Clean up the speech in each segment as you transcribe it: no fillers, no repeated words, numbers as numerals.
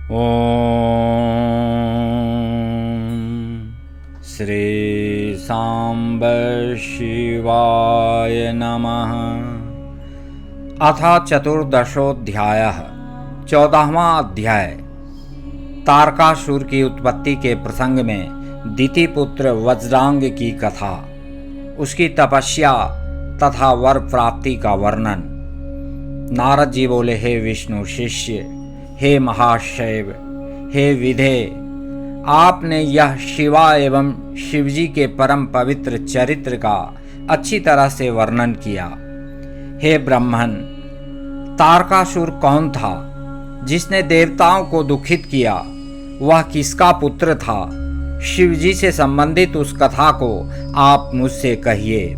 ओम श्री सांब शिवाय नमः। अथ चतुर्दशोऽध्यायः 14वां अध्याय। तारकासुर की उत्पत्ति के प्रसंग में दिति पुत्र वज्रांग की कथा, उसकी तपस्या तथा वर प्राप्ति का वर्णन। नारद जी बोले, हे विष्णु शिष्य, हे महाशैव, हे विधे, आपने यह शिवा एवं शिवजी के परम पवित्र चरित्र का अच्छी तरह से वर्णन किया। हे ब्राह्मण, तारकासुर कौन था जिसने देवताओं को दुखित किया? वह किसका पुत्र था? शिवजी से संबंधित उस कथा को आप मुझसे कहिए।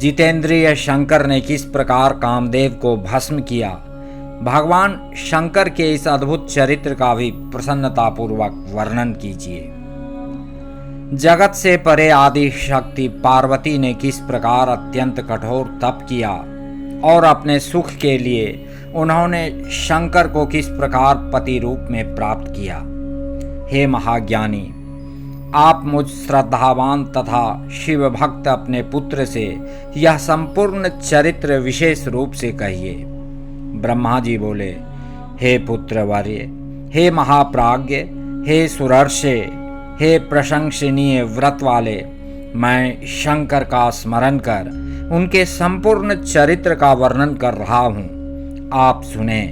जितेंद्रिय शंकर ने किस प्रकार कामदेव को भस्म किया? भगवान शंकर के इस अद्भुत चरित्र का भी प्रसन्नतापूर्वक वर्णन कीजिए। जगत से परे आदि शक्ति पार्वती ने किस प्रकार अत्यंत कठोर तप किया और अपने सुख के लिए उन्होंने शंकर को किस प्रकार पति रूप में प्राप्त किया। हे महाज्ञानी, आप मुझ श्रद्धावान तथा शिव भक्त अपने पुत्र से यह संपूर्ण चरित्र विशेष रूप से कहिए। ब्रह्मा जी बोले, हे पुत्रवर्य, हे महाप्राज्ञ, हे सुरर्षे, हे प्रशंसनीय व्रत वाले, मैं शंकर का स्मरण कर उनके संपूर्ण चरित्र का वर्णन कर रहा हूँ, आप सुने।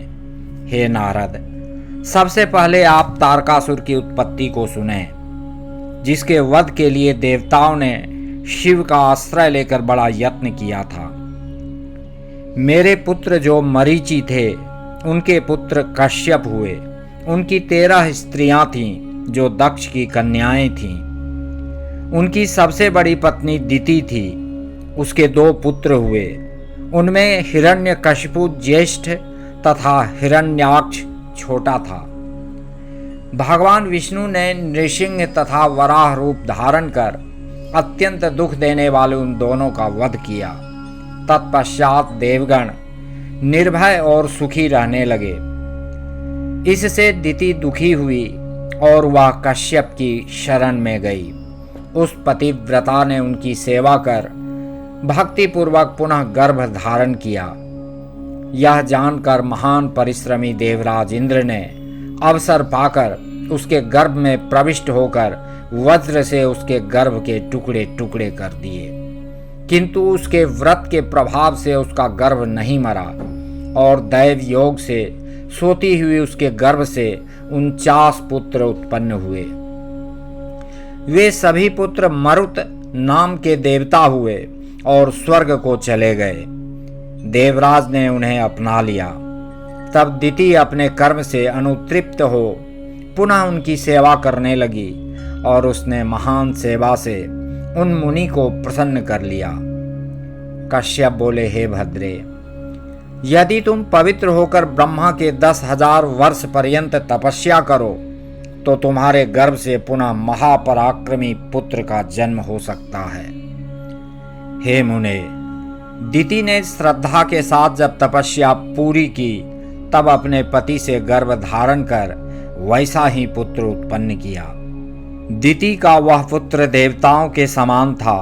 हे नारद, सबसे पहले आप तारकासुर की उत्पत्ति को सुने, जिसके वध के लिए देवताओं ने शिव का आश्रय लेकर बड़ा यत्न किया था। मेरे पुत्र जो मरीचि थे, उनके पुत्र कश्यप हुए। उनकी 13 स्त्रियां थीं जो दक्ष की कन्याएं थीं। उनकी सबसे बड़ी पत्नी दिति थी। उसके 2 पुत्र हुए। उनमें हिरण्यकशिपु ज्येष्ठ तथा हिरण्याक्ष छोटा था। भगवान विष्णु ने नृसिंह तथा वराह रूप धारण कर अत्यंत दुख देने वाले उन दोनों का वध किया। तत्पश्चात देवगण निर्भय और सुखी रहने लगे। इससे दिति दुखी हुई और वह कश्यप की शरण में गई। उस पतिव्रता ने उनकी सेवा कर भक्तिपूर्वक पुनः गर्भ धारण किया। यह जानकर महान परिश्रमी देवराज इंद्र ने अवसर पाकर उसके गर्भ में प्रविष्ट होकर वज्र से उसके गर्भ के टुकड़े टुकड़े कर दिए, किंतु उसके व्रत के प्रभाव से उसका गर्भ नहीं मरा और दैव योग से सोती हुई उसके गर्भ से 49 पुत्र उत्पन्न हुए। वे सभी पुत्र मरुत नाम के देवता हुए और स्वर्ग को चले गए। देवराज ने उन्हें अपना लिया। तब दिति अपने कर्म से अनुतृप्त हो पुनः उनकी सेवा करने लगी और उसने महान सेवा से उन मुनि को प्रसन्न कर लिया। कश्यप बोले, हे भद्रे, यदि तुम पवित्र होकर ब्रह्मा के 10,000 वर्ष पर्यंत तपस्या करो तो तुम्हारे गर्भ से पुनः महापराक्रमी पुत्र का जन्म हो सकता है। हे मुने, दिति ने श्रद्धा के साथ जब तपस्या पूरी की तब अपने पति से गर्भ धारण कर वैसा ही पुत्र उत्पन्न किया। दिति का वह पुत्र देवताओं के समान था।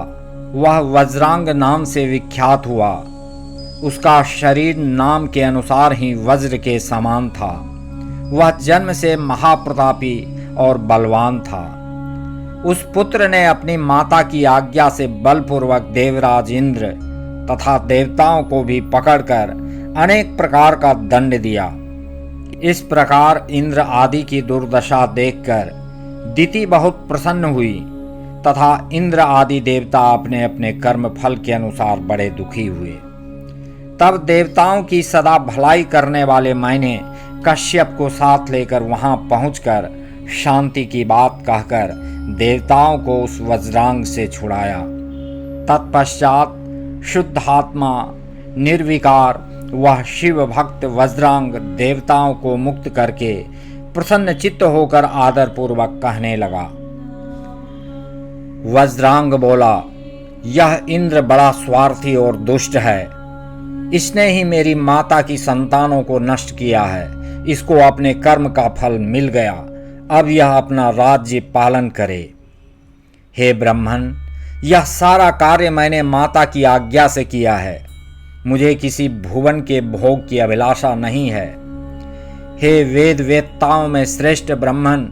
वह वज्रांग नाम से विख्यात हुआ। उसका शरीर नाम के अनुसार ही वज्र के समान था। वह जन्म से महाप्रतापी और बलवान था। उस पुत्र ने अपनी माता की आज्ञा से बलपूर्वक देवराज इंद्र तथा देवताओं को भी पकड़कर अनेक प्रकार का दंड दिया। इस प्रकार इंद्र आदि की दुर्दशा देखकर दिति बहुत प्रसन्न हुई तथा इंद्र आदि देवता अपने अपने कर्म फल के अनुसार बड़े दुखी हुए। तब देवताओं की सदा भलाई करने वाले मैंने कश्यप को साथ लेकर वहां पहुंचकर शांति की बात कहकर देवताओं को उस वज्रांग से छुड़ाया। तत्पश्चात शुद्धात्मा निर्विकार वह शिव भक्त वज्रांग देवताओं को मुक्त करके प्रसन्न चित्त होकर आदर पूर्वक कहने लगा। वज्रांग बोला, यह इंद्र बड़ा स्वार्थी और दुष्ट है। इसने ही मेरी माता की संतानों को नष्ट किया है। इसको अपने कर्म का फल मिल गया, अब यह अपना राज्य पालन करे। हे ब्राह्मण, यह सारा कार्य मैंने माता की आज्ञा से किया है। मुझे किसी भुवन के भोग की अभिलाषा नहीं है। हे वेद वेत्ताओं में श्रेष्ठ ब्राह्मण,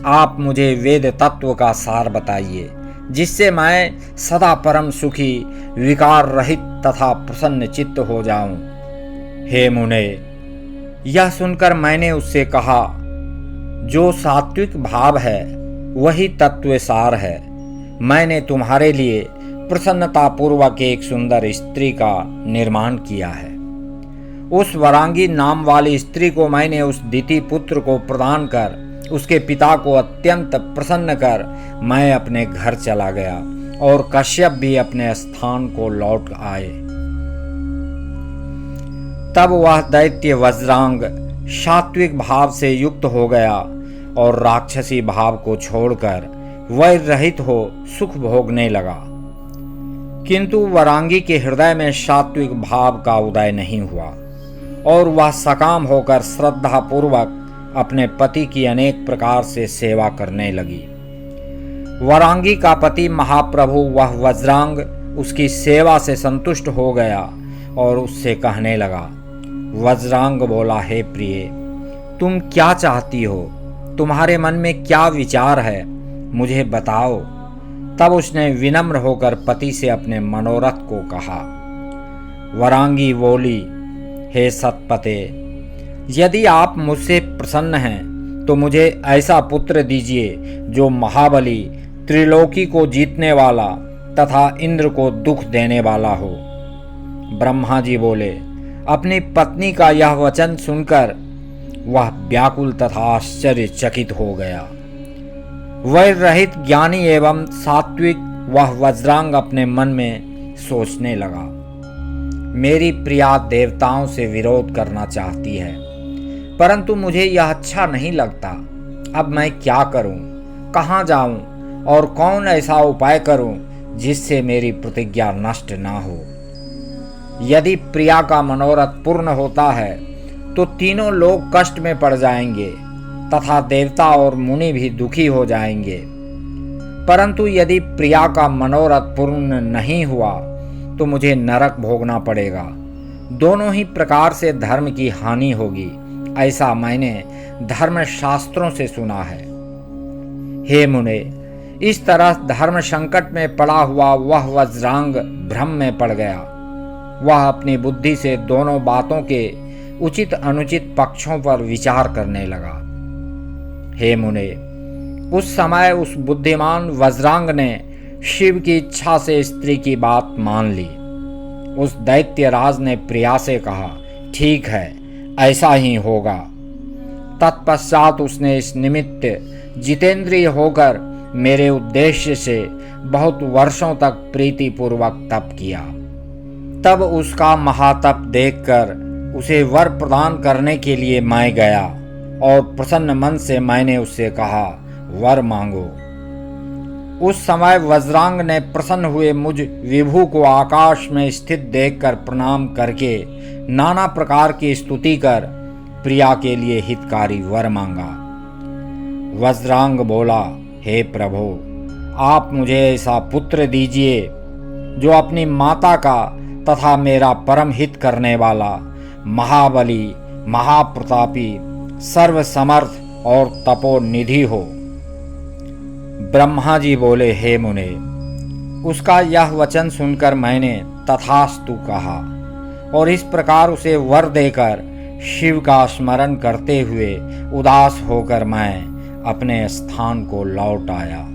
आप मुझे वेद तत्व का सार बताइए, जिससे मैं सदा परम सुखी, विकार रहित तथा प्रसन्न चित्त हो जाऊं। हे मुने, यह सुनकर मैंने उससे कहा, जो सात्विक भाव है वही तत्व सार है। मैंने तुम्हारे लिए प्रसन्नतापूर्वक एक सुंदर स्त्री का निर्माण किया है। उस वरांगी नाम वाली स्त्री को मैंने उस दिति पुत्र को प्रदान कर उसके पिता को अत्यंत प्रसन्न कर मैं अपने घर चला गया और कश्यप भी अपने स्थान को लौट आए। तब वह दैत्य वज्रांग सात्विक भाव से युक्त हो गया और राक्षसी भाव को छोड़कर वैर रहित हो सुख भोगने लगा। किंतु वरांगी के हृदय में सात्विक भाव का उदय नहीं हुआ और वह सकाम होकर श्रद्धा पूर्वक अपने पति की अनेक प्रकार से सेवा करने लगी। वरांगी का पति महाप्रभु वह वज्रांग उसकी सेवा से संतुष्ट हो गया और उससे कहने लगा। वज्रांग बोला, हे प्रिय, तुम क्या चाहती हो? तुम्हारे मन में क्या विचार है? मुझे बताओ। तब उसने विनम्र होकर पति से अपने मनोरथ को कहा। वरांगी बोली, हे सतपते, यदि आप मुझसे प्रसन्न हैं तो मुझे ऐसा पुत्र दीजिए जो महाबली, त्रिलोकी को जीतने वाला तथा इंद्र को दुख देने वाला हो। ब्रह्मा जी बोले। अपनी पत्नी का यह वचन सुनकर वह व्याकुल तथा आश्चर्यचकित हो गया। वैर रहित ज्ञानी एवं सात्विक वह वज्रांग अपने मन में सोचने लगा, मेरी प्रिया देवताओं से विरोध करना चाहती है, परंतु मुझे यह अच्छा नहीं लगता। अब मैं क्या करूं? कहाँ जाऊं और कौन ऐसा उपाय करूं जिससे मेरी प्रतिज्ञा नष्ट ना हो? यदि प्रिया का मनोरथ पूर्ण होता है तो तीनों लोग कष्ट में पड़ जाएंगे तथा देवता और मुनि भी दुखी हो जाएंगे। परंतु यदि प्रिया का मनोरथ पूर्ण नहीं हुआ तो मुझे नरक भोगना पड़ेगा। दोनों ही प्रकार से धर्म की हानि होगी, ऐसा मैंने धर्म शास्त्रों से सुना है। हे मुने, इस तरह धर्म संकट में पड़ा हुआ वह वज्रांग भ्रम में पड़ गया। वह अपनी बुद्धि से दोनों बातों के उचित अनुचित पक्षों पर विचार करने लगा। हे मुने, उस समय उस बुद्धिमान वज्रांग ने शिव की इच्छा से स्त्री की बात मान ली। उस दैत्य राज ने प्रिया से कहा, ठीक है, ऐसा ही होगा। तत्पश्चात उसने इस निमित्त जितेंद्रिय होकर मेरे उद्देश्य से बहुत वर्षों तक प्रीतिपूर्वक तप किया। तब उसका महातप देखकर उसे वर प्रदान करने के लिए मैं गया और प्रसन्न मन से मैंने उससे कहा, वर मांगो। उस समय वज्रांग ने प्रसन्न हुए मुझ विभु को आकाश में स्थित देखकर प्रणाम करके नाना प्रकार की स्तुति कर प्रिया के लिए हितकारी वर मांगा। वज्रांग बोला, हे प्रभु, आप मुझे ऐसा पुत्र दीजिए जो अपनी माता का तथा मेरा परम हित करने वाला, महाबली, महाप्रतापी, सर्वसमर्थ और तपोनिधि हो। ब्रह्मा जी बोले, हे मुने, उसका यह वचन सुनकर मैंने तथास्तु कहा और इस प्रकार उसे वर देकर शिव का स्मरण करते हुए उदास होकर मैं अपने स्थान को लौट आया।